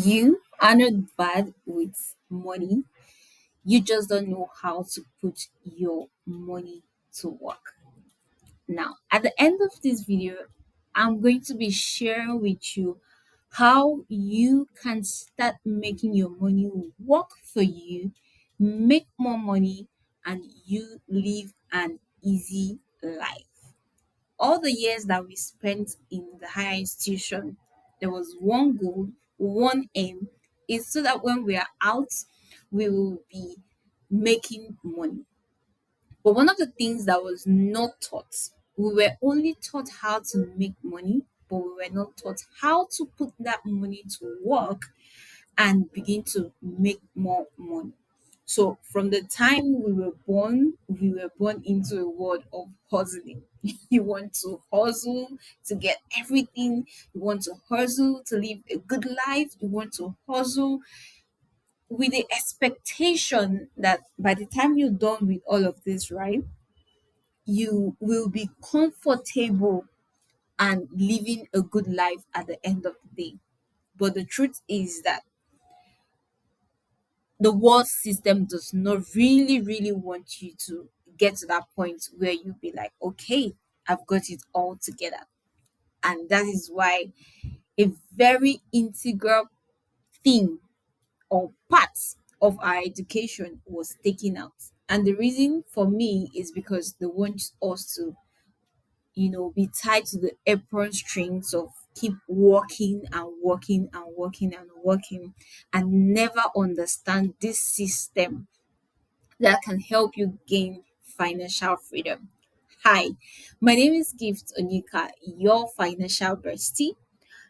You are not bad with money. You just don't know how to put your money to work. Now, at the end of this video, I'm going to be sharing with you how you can start making your money work for you, make more money, and you live an easy life. All the years that we spent in the higher institution, there was one goal, one aim, is so that when we are out, we will be making money. But one of the things that was not taught, we were only taught how to make money, but we were not taught how to put that money to work and begin to make more money. So from the time we were born into a world of hustling. You want to hustle to get everything. You want to hustle to live a good life. You want to hustle with the expectation that by the time you're done with all of this, right, you will be comfortable and living a good life at the end of the day. But the truth is that the world system does not really want you to get to that point where you be like, okay, I've got it all together. And that is why a very integral thing or part of our education was taken out. And the reason for me is because they want us to, be tied to the apron strings of keep working and working and working and working and never understand this system that can help you gain financial freedom. Hi, my name is Gift Onika, your financial bestie.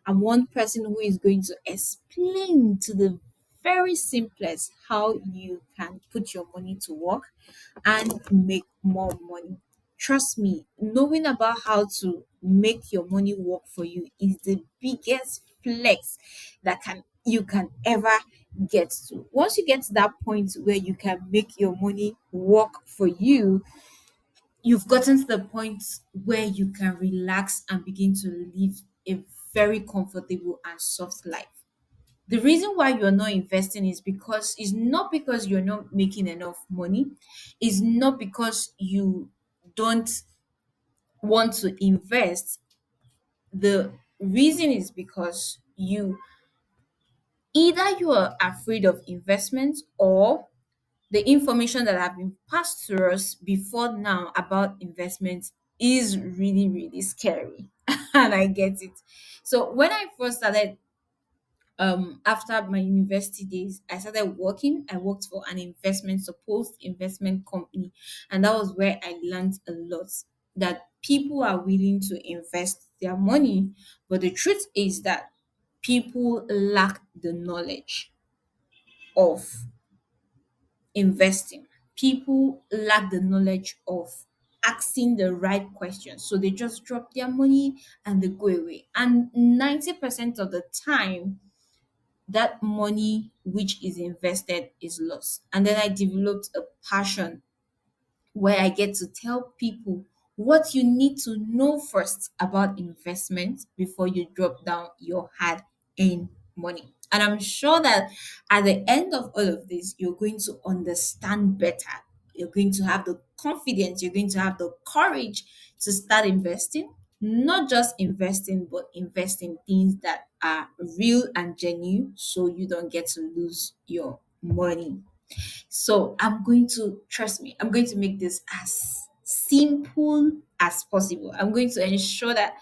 I'm one person who is going to explain to the very simplest how you can put your money to work and make more money. Trust me, knowing about how to make your money work for you is the biggest flex that can you can ever get to. Once you get to that point where you can make your money work for you, you've gotten to the point where you can relax and begin to live a very comfortable and soft life. The reason why you're not investing is because it's not because you're not making enough money, it's not because you don't want to invest. The reason is because you are afraid of investment, or the information that have been passed to us before now about investment is really scary. And I get it. So when I first started, after my university days, I started working. I worked for an investment supposed investment company, and that was where I learned a lot, that people are willing to invest their money, but the truth is that people lack the knowledge of investing. People lack the knowledge of asking the right questions. So they just drop their money and they go away. And 90% of the time, that money which is invested is lost. And then I developed a passion where I get to tell people what you need to know first about investment before you drop down your hard earned money. And I'm sure that at the end of all of this, you're going to understand better. You're going to have the confidence, you're going to have the courage to start investing, not just investing, but investing things that are real and genuine so you don't get to lose your money. So trust me, I'm going to make this as simple as possible. I'm going to ensure that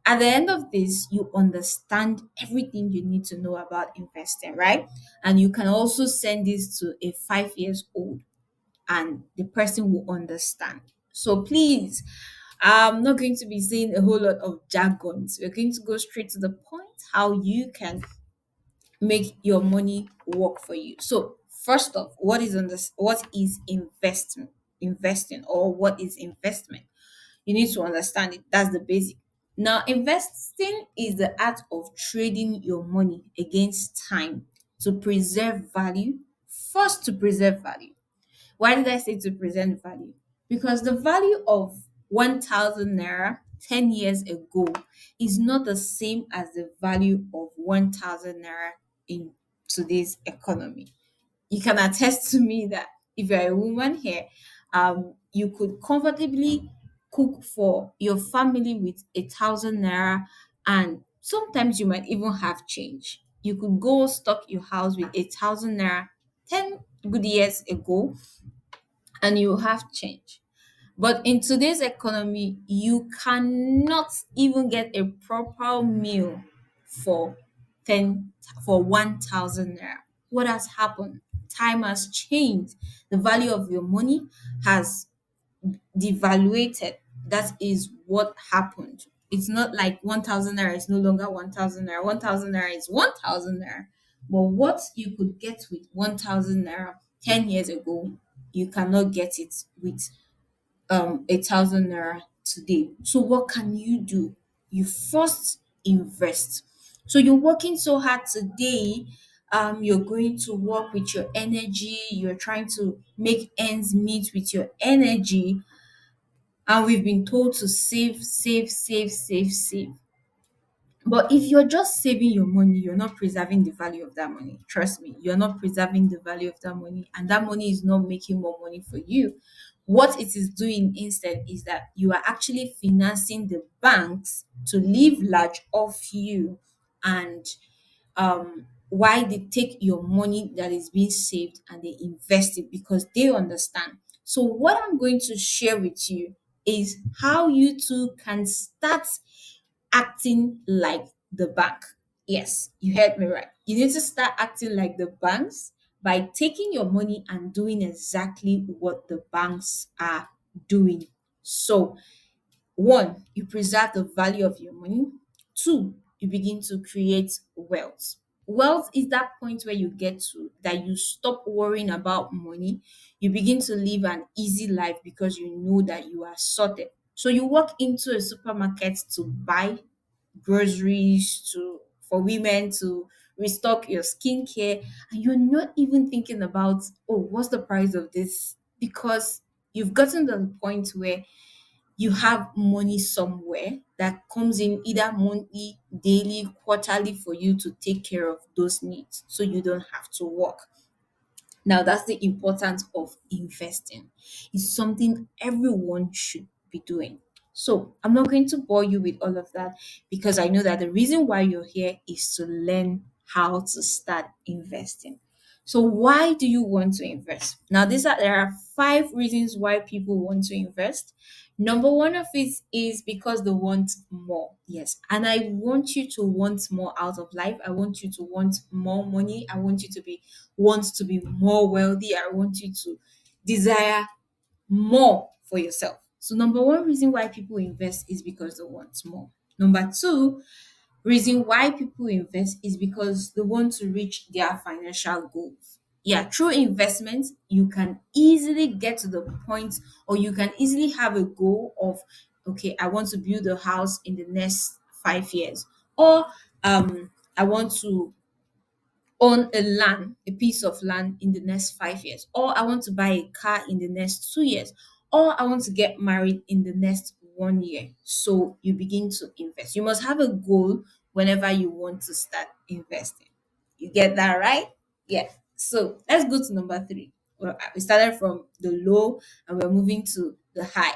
at the end of this, you understand everything you need to know about investing, right? And you can also send this to a 5 years old and the person will understand. So please, I'm not going to be saying a whole lot of jargons. We're going to go straight to the point how you can make your money work for you. So first off, what is investment? Investing, or what is investment? You need to understand it. That's the basic. Now, investing is the art of trading your money against time to preserve value. First, to preserve value. Why did I say to present value? Because the value of 1,000 naira 10 years ago is not the same as the value of 1,000 naira in today's economy. You can attest to me that if you're a woman here, you could comfortably cook for your family with 1,000 naira, and sometimes you might even have change. You could go stock your house with 1,000 naira 10 good years ago, and you have change. But in today's economy, you cannot even get a proper meal for 10 for 1,000 naira. What has happened? Time has changed. The value of your money has devaluated. That is what happened. It's not like 1,000 naira is no longer 1,000 naira. 1,000 naira is 1,000 naira. But what you could get with 1,000 naira 10 years ago, you cannot get it with 1,000 naira today. So what can you do? You first invest. So you're working so hard today. You're going to work with your energy. You're trying to make ends meet with your energy, and we've been told to save, save, save, save, save. But if you're just saving your money, you're not preserving the value of that money. Trust me, you're not preserving the value of that money, and that money is not making more money for you. What it is doing instead is that you are actually financing the banks to live large off you, and why they take your money that is being saved and they invest it because they understand. So what I'm going to share with you is how you too can start acting like the bank. Yes, you heard me right. You need to start acting like the banks by taking your money and doing exactly what the banks are doing. So, one, you preserve the value of your money. Two, you begin to create wealth. Wealth is that point where you get to that you stop worrying about money. You begin to live an easy life because you know that you are sorted. So you walk into a supermarket to buy groceries, to for women to restock your skincare, and you're not even thinking about, oh, what's the price of this, because you've gotten to the point where you have money somewhere that comes in either monthly, daily, quarterly for you to take care of those needs so you don't have to work. Now, that's the importance of investing. It's something everyone should be doing. So, I'm not going to bore you with all of that because I know that the reason why you're here is to learn how to start investing. So, why do you want to invest? Now, there are 5 reasons why people want to invest. Number one of it is because they want more. Yes. And I want you to want more out of life. I want you to want more money. I want you to be want to be more wealthy. I want you to desire more for yourself. So number one reason why people invest is because they want more. Number two reason why people invest is because they want to reach their financial goals. Yeah, through investment, you can easily get to the point, or you can easily have a goal of, okay, I want to build a house in the next 5 years, or I want to own a piece of land in the next 5 years, or I want to buy a car in the next 2 years, or I want to get married in the next 1 year. So you begin to invest. You must have a goal whenever you want to start investing. You get that right? Yeah. So let's go to number three. Well, we started from the low and we're moving to the high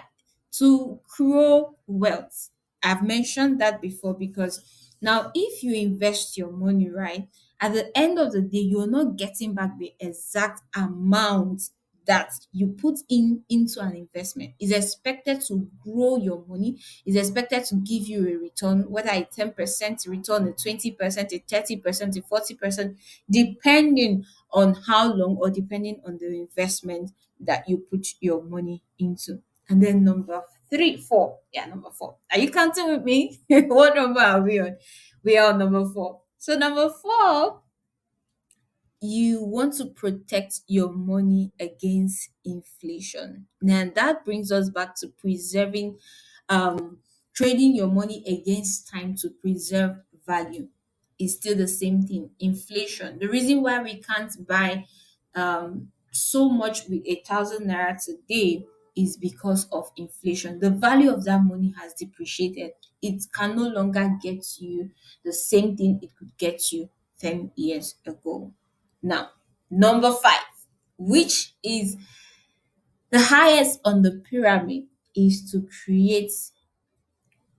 to grow wealth. I've mentioned that before because now if you invest your money right, at the end of the day, you're not getting back the exact amount that you put in into an investment. Is expected to grow your money, is expected to give you a return, whether a 10% return, a 20%, a 30%, a 40%, depending on how long or depending on the investment that you put your money into. And then number three, four. Yeah, number four. Are you counting with me? What number are we on? We are on number four. So number four, you want to protect your money against inflation. Now that brings us back to preserving, trading your money against time to preserve value is still the same thing. Inflation. The reason why we can't buy so much with 1,000 naira today is because of inflation. The value of that money has depreciated. It can no longer get you the same thing it could get you 10 years ago. Now, number five, which is the highest on the pyramid, is to create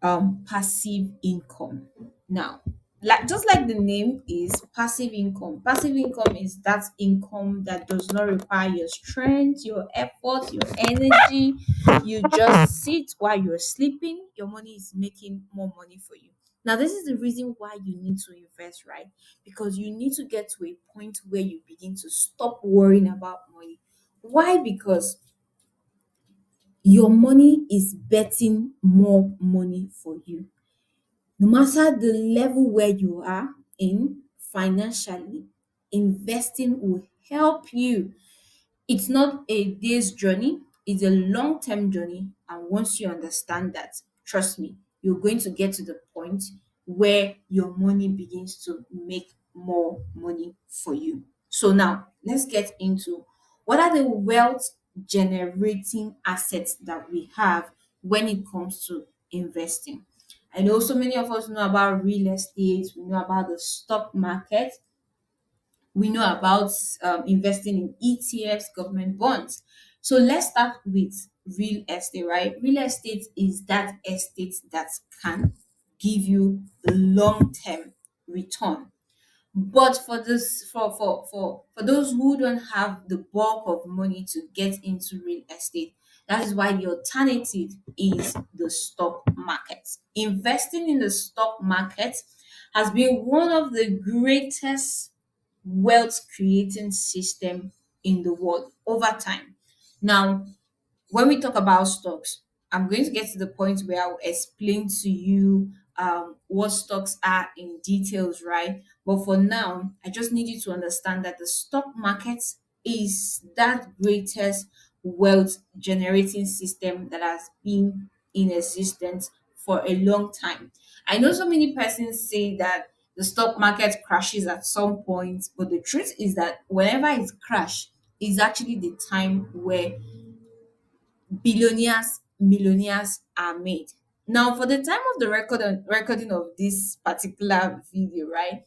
passive income. Now, like just like the name is passive income, passive income is that income that does not require your strength, your effort, your energy. You just sit while you're sleeping, your money is making more money for you. Now, this is the reason why you need to invest, right? Because you need to get to a point where you begin to stop worrying about money. Why? Because your money is betting more money for you. No matter the level where you are in financially, investing will help you. It's not a day's journey, it's a long term journey. And once you understand that, trust me, you're going to get to the point where your money begins to make more money for you. So, now let's get into what are the wealth generating assets that we have when it comes to investing. I know so many of us know about real estate, we know about the stock market, we know about investing in ETFs, government bonds. So let's start with real estate, right? Real estate is that estate that can give you long term return. But for this, for those who don't have the bulk of money to get into real estate, that is why the alternative is the stock market. Investing in the stock market has been one of the greatest wealth creating system in the world over time. Now, when we talk about stocks, I'm going to get to the point where I'll explain to you what stocks are in details, right? But for now, I just need you to understand that the stock market is that greatest wealth generating system that has been in existence for a long time. I know so many persons say that the stock market crashes at some point, but the truth is that whenever it crashes, is actually the time where billionaires, millionaires are made. Now, for the time of the recording of this particular video, right,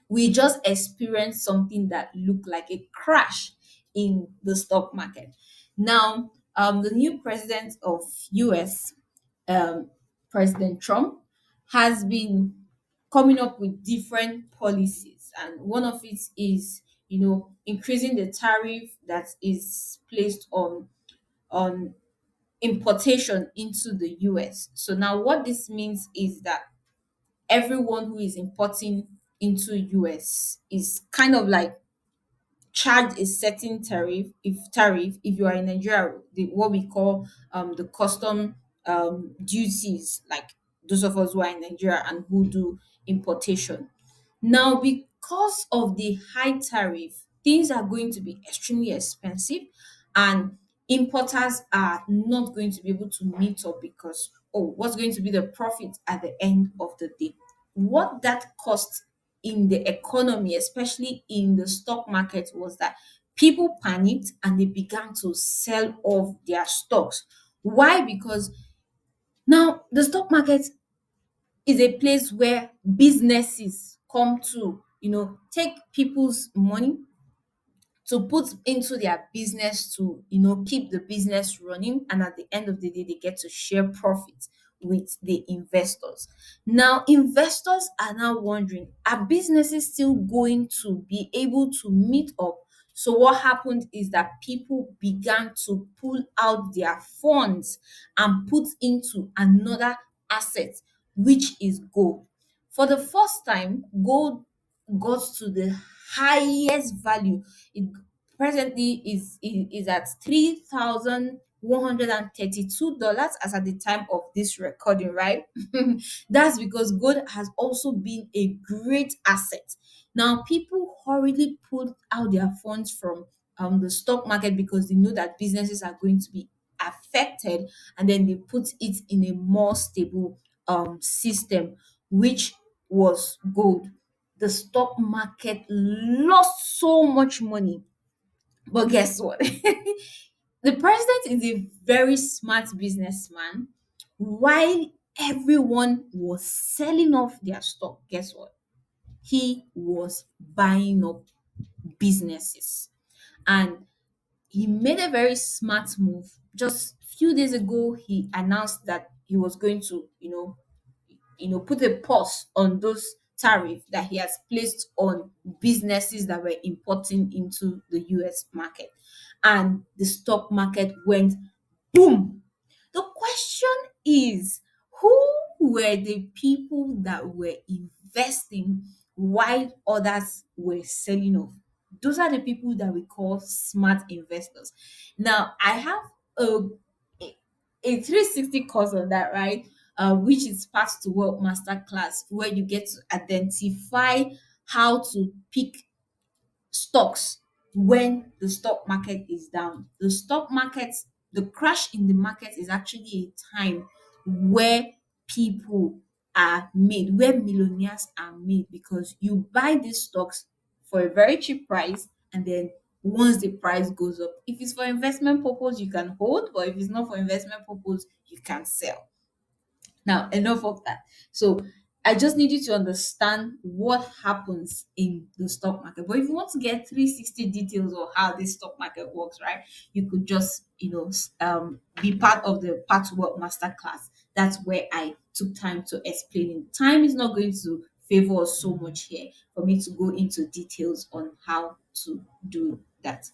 we just experienced something that looked like a crash in the stock market. Now, the new president of US, um, President Trump, has been coming up with different policies, and one of it is, increasing the tariff that is placed on importation into the US. So now what this means is that everyone who is importing into US is kind of like charged a certain tariff if you are in Nigeria, what we call the custom duties, like those of us who are in Nigeria and who do importation. Now, because of the high tariff, things are going to be extremely expensive, and importers are not going to be able to meet up because, oh, what's going to be the profit at the end of the day? What that cost in the economy, especially in the stock market, was that people panicked and they began to sell off their stocks. Why? Because now the stock market is a place where businesses come to, take people's money to put into their business to, keep the business running, and at the end of the day they get to share profit with the investors. Now, investors are now wondering, are businesses still going to be able to meet up? So what happened is that people began to pull out their funds and put into another asset, which is gold. For the first time, gold got to the highest value. It presently is at $3,132 as at the time of this recording, right? That's because gold has also been a great asset. Now, people hurriedly pull out their funds from the stock market because they know that businesses are going to be affected, and then they put it in a more stable system, which was gold. The stock market lost so much money. But guess what? The president is a very smart businessman. While everyone was selling off their stock, guess what? He was buying up businesses. And he made a very smart move. Just few days ago, he announced that he was going to, put a pause on those tariff that he has placed on businesses that were importing into the US market. And the stock market went boom. The question is, who were the people that were investing while others were selling off? Those are the people that we call smart investors. Now, I have a, a 360 course on that, right? Which is Path to Wealth Masterclass, where you get to identify how to pick stocks when the stock market is down. The crash in the market is actually a time where people are made, where millionaires are made, because you buy these stocks for a very cheap price, and then once the price goes up, if it's for investment purpose, you can hold, but if it's not for investment purpose, you can sell. Now, enough of that. So, I just need you to understand what happens in the stock market. But if you want to get 360 details of how this stock market works, right, you could just, be part of the Path to Wealth Masterclass. That's where I took time to explain it. Time is not going to favor us so much here for me to go into details on how to do that.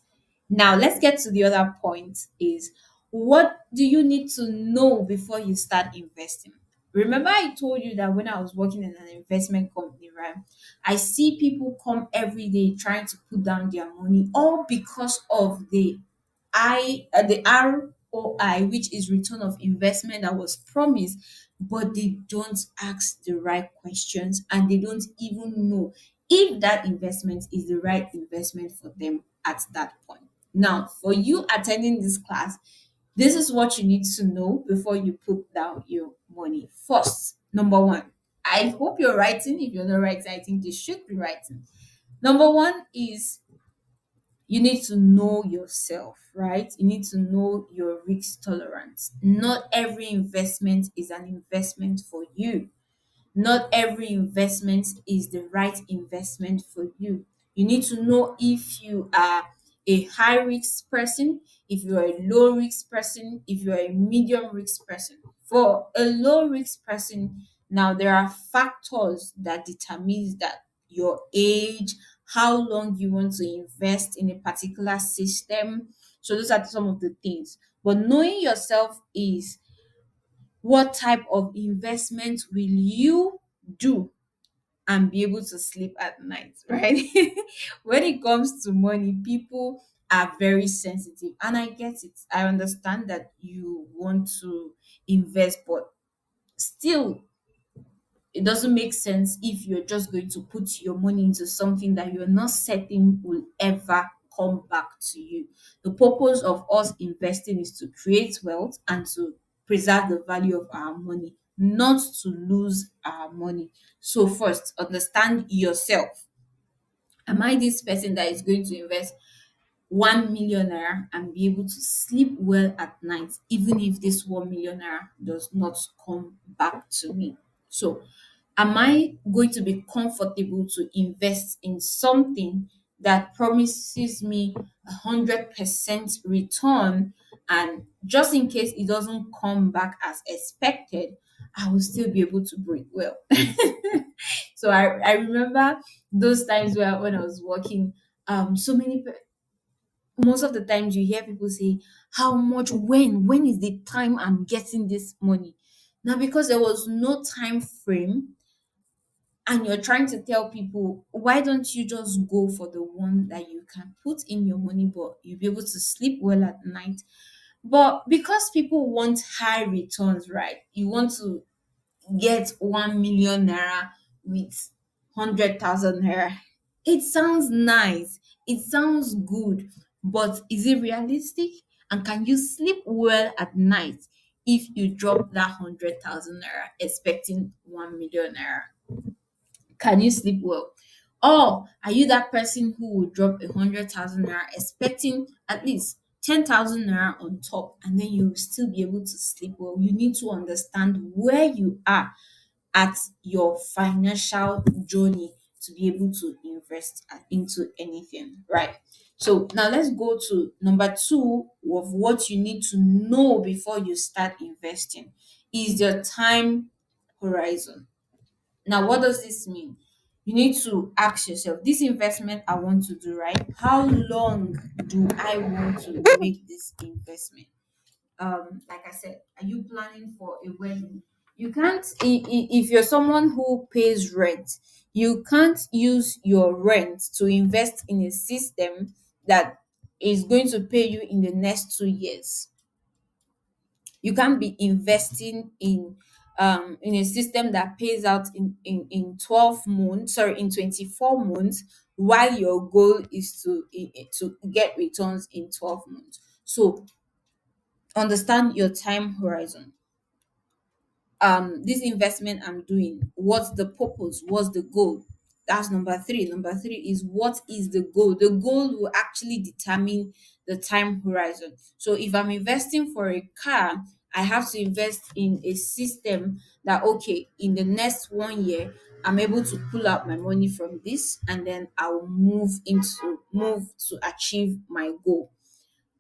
Now, let's get to the other point is, what do you need to know before you start investing? Remember, I told you that when I was working in an investment company, right? I see people come every day trying to put down their money, all because of the ROI, which is return of investment that was promised, but they don't ask the right questions, and they don't even know if that investment is the right investment for them at that point. Now, for you attending this class, this is what you need to know before you put down your money. First, number one, I hope you're writing. If you're not writing, I think you should be writing. Number one is, you need to know yourself, right? You need to know your risk tolerance. Not every investment is an investment for you. Not every investment is the right investment for you. You need to know if you are a high risk person, if you are a low risk person, if you are a medium risk person. For a low risk person, now there are factors that determines that: your age, how long you want to invest in a particular system. So those are some of the things. But knowing yourself is, what type of investment will you do and be able to sleep at night, right? When it comes to money, people are very sensitive, and I get it. I understand that you want to invest, but still, it doesn't make sense if you're just going to put your money into something that you're not certain will ever come back to you. The purpose of us investing is to create wealth and to preserve the value of our money, not to lose our money. So, first, understand yourself. Am I this person that is going to invest 1 million naira and be able to sleep well at night, even if this 1 million naira does not come back to me? So, am I going to be comfortable to invest in something that promises me 100% return, and just in case it doesn't come back as expected, I will still be able to breathe well? So I remember those times where when I was working, so many most of the times you hear people say, how much, when is the time I'm getting this money? Now, because there was no time frame, and you're trying to tell people, why don't you just go for the one that you can put in your money, but you'll be able to sleep well at night? But because people want high returns, right? You want to get 1 million naira with 100,000 naira. It sounds nice, it sounds good, but is it realistic? And can you sleep well at night if you drop that 100,000 naira expecting 1 million naira? Can you sleep well? Or are you that person who will drop 100,000 naira expecting at least 10,000 naira on top, and then you will still be able to sleep well? You need to understand where you are at your financial journey to be able to invest into anything, right? So now let's go to number two of what you need to know before you start investing is your time horizon. Now, what does this mean? You need to ask yourself, this investment I want to do, right? How long do I want to make this investment? Like I said, are you planning for a wedding? You can't, if you're someone who pays rent, you can't use your rent to invest in a system that is going to pay you in the next 2 years. You can't be investing in a system that pays out in 12 months, sorry, in 24 months, while your goal is to get returns in 12 months. So understand your time horizon. This investment I'm doing, what's the purpose, what's the goal? That's number three. Number three is, what is the goal? The goal will actually determine the time horizon. So if I'm investing for a car, I have to invest in a system that, okay, in the next 1 year I'm able to pull out my money from this, and then I'll move to achieve my goal.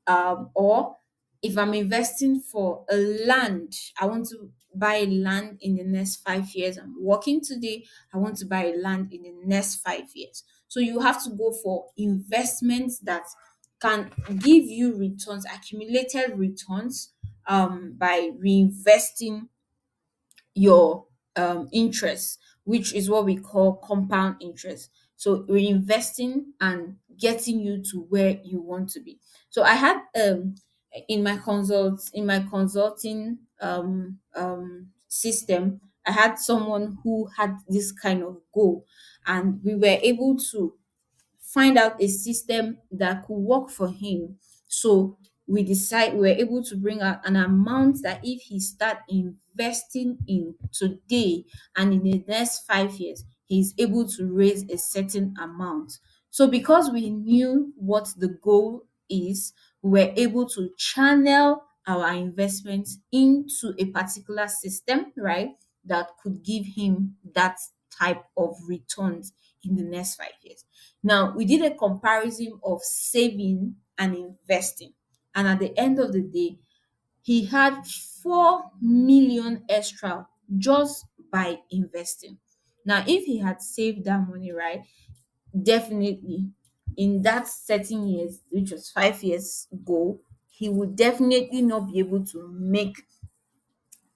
Or if I'm investing for a land, I want to buy land in the next 5 years. I'm working today, I want to buy a land in the next 5 years. So you have to go for investments that can give you returns, accumulated returns, by reinvesting your interest, which is what we call compound interest. So reinvesting and getting you to where you want to be. So I had in my consulting system, I had someone who had this kind of goal, and we were able to find out a system that could work for him. So we were able to bring out an amount that if he start investing in today and in the next 5 years, he's able to raise a certain amount. So because we knew what the goal is, we were able to channel our investments into a particular system, right? That could give him that type of returns in the next 5 years. Now, we did a comparison of saving and investing. And at the end of the day, he had 4 million extra just by investing. Now, if he had saved that money, right, definitely in that certain years, which was 5 years ago, he would definitely not be able to make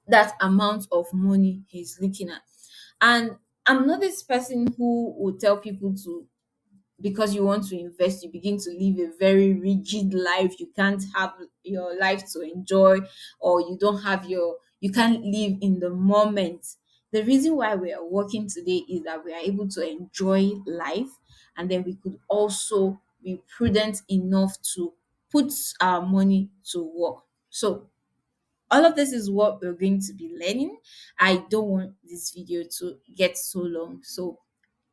that amount of money he's looking at. And I'm not this person who would tell people to, because you want to invest, you begin to live a very rigid life. You can't have your life to enjoy, or you can't live in the moment. The reason why we are working today is that we are able to enjoy life, and then we could also be prudent enough to put our money to work. So all of this is what we're going to be learning. I don't want this video to get so long, so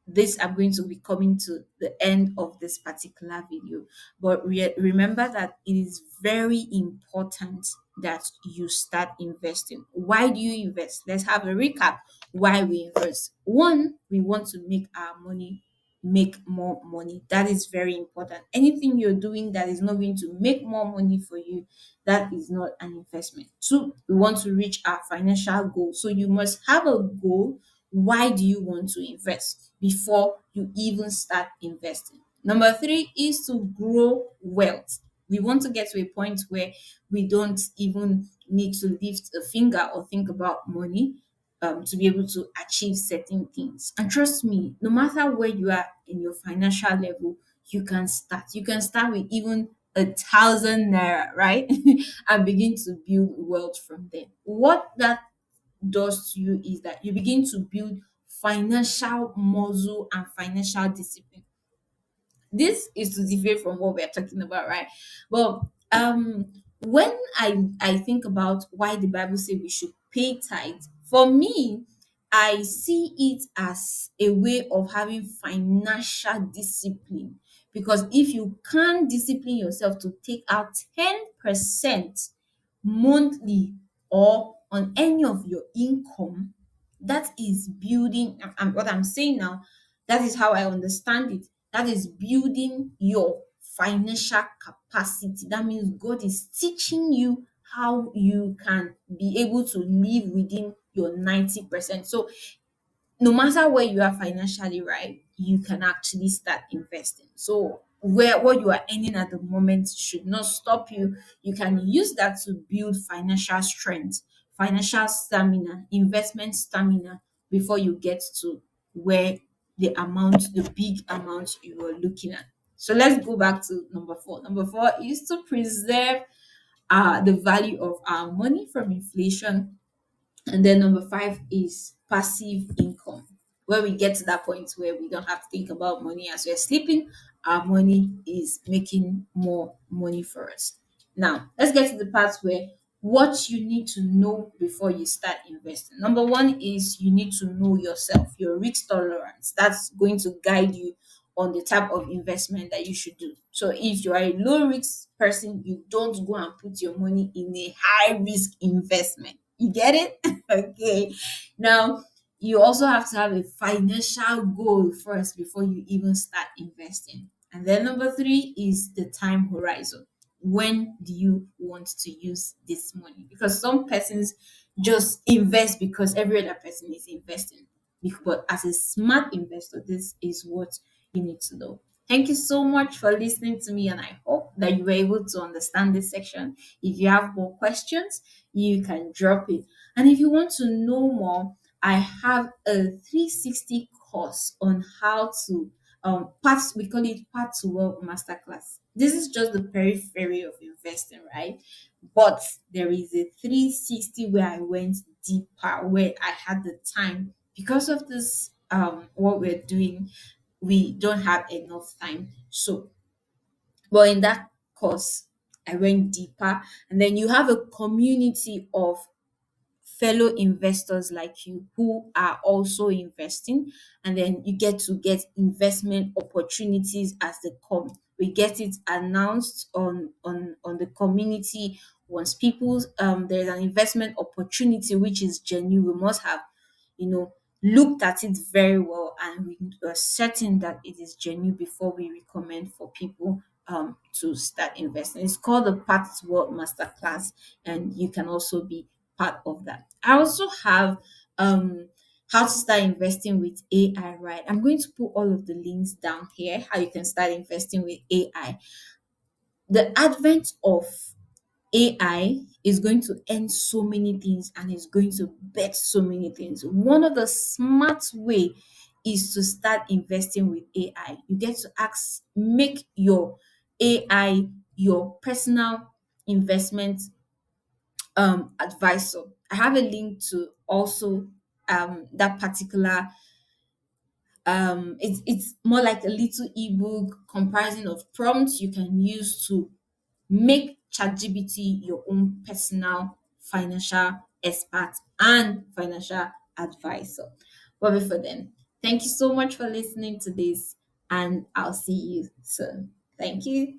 this I'm going to be coming to the end of this particular video. But remember that it is very important that you start investing. Why do you invest? Let's have a recap. Why we invest: one, we want to make our money make more money. That is very important. Anything you're doing that is not going to make more money for you, that is not an investment. Two, we want to reach our financial goal. So you must have a goal. Why do you want to invest before you even start investing? Number three is to grow wealth. We want to get to a point where we don't even need to lift a finger or think about money, to be able to achieve certain things. And trust me, no matter where you are in your financial level, you can start. You can start with even 1,000 naira, right? And begin to build wealth from there. What that does to you is that you begin to build financial muscle and financial discipline. This is to deviate from what we're talking about, right? But when I think about why the Bible says we should pay tithe, for me, I see it as a way of having financial discipline. Because if you can't discipline yourself to take out 10% monthly or on any of your income, that is building. And what I'm saying now, That is how I understand it. That is building your financial capacity. That means God is teaching you how you can be able to live within your 90%. So no matter where you are financially, right, you can actually start investing. So where what you are earning at the moment should not stop you. You can use that to build financial strength, financial stamina, investment stamina before you get to where the big amount you are looking at. So let's go back to number four. Number four is to preserve the value of our money from inflation, and then number five is passive income, where we get to that point where we don't have to think about money as we're sleeping. Our money is making more money for us. Now, let's get to the part where what you need to know before you start investing. Number one is you need to know yourself, your risk tolerance. That's going to guide you on the type of investment that you should do. So if you are a low risk person, you don't go and put your money in a high risk investment. You get it? Okay. Now, you also have to have a financial goal first before you even start investing. And then number three is the time horizon. When do you want to use this money? Because some persons just invest because every other person is investing. But as a smart investor, this is what you need to know. Thank you so much for listening to me, and I hope that you were able to understand this section. If you have more questions, you can drop it. And if you want to know more, I have a 360 course on how to we call it Path To Wealth Masterclass. This is just the periphery of investing, right? But there is a 360 where I went deeper, where I had the time. Because of this what we're doing, we don't have enough time. So but in that course, I went deeper, and then you have a community of fellow investors like you who are also investing, and then you get to get investment opportunities as they come. We get it announced on the community. Once people's there's an investment opportunity which is genuine, we must have, you know, looked at it very well, and we are certain that it is genuine before we recommend for people to start investing. It's called the Path to Wealth Masterclass, and you can also be part of that. I also have how to start investing with AI, right? I'm going to put all of the links down here, how you can start investing with AI. The advent of AI is going to end so many things and is going to bet so many things. One of the smart way is to start investing with AI. You get to make your AI your personal investment advisor. I have a link to also that particular it's more like a little ebook comprising of prompts you can use to make ChatGPT your own personal financial expert and financial advisor. But before then, thank you so much for listening to this, and I'll see you soon. Thank you.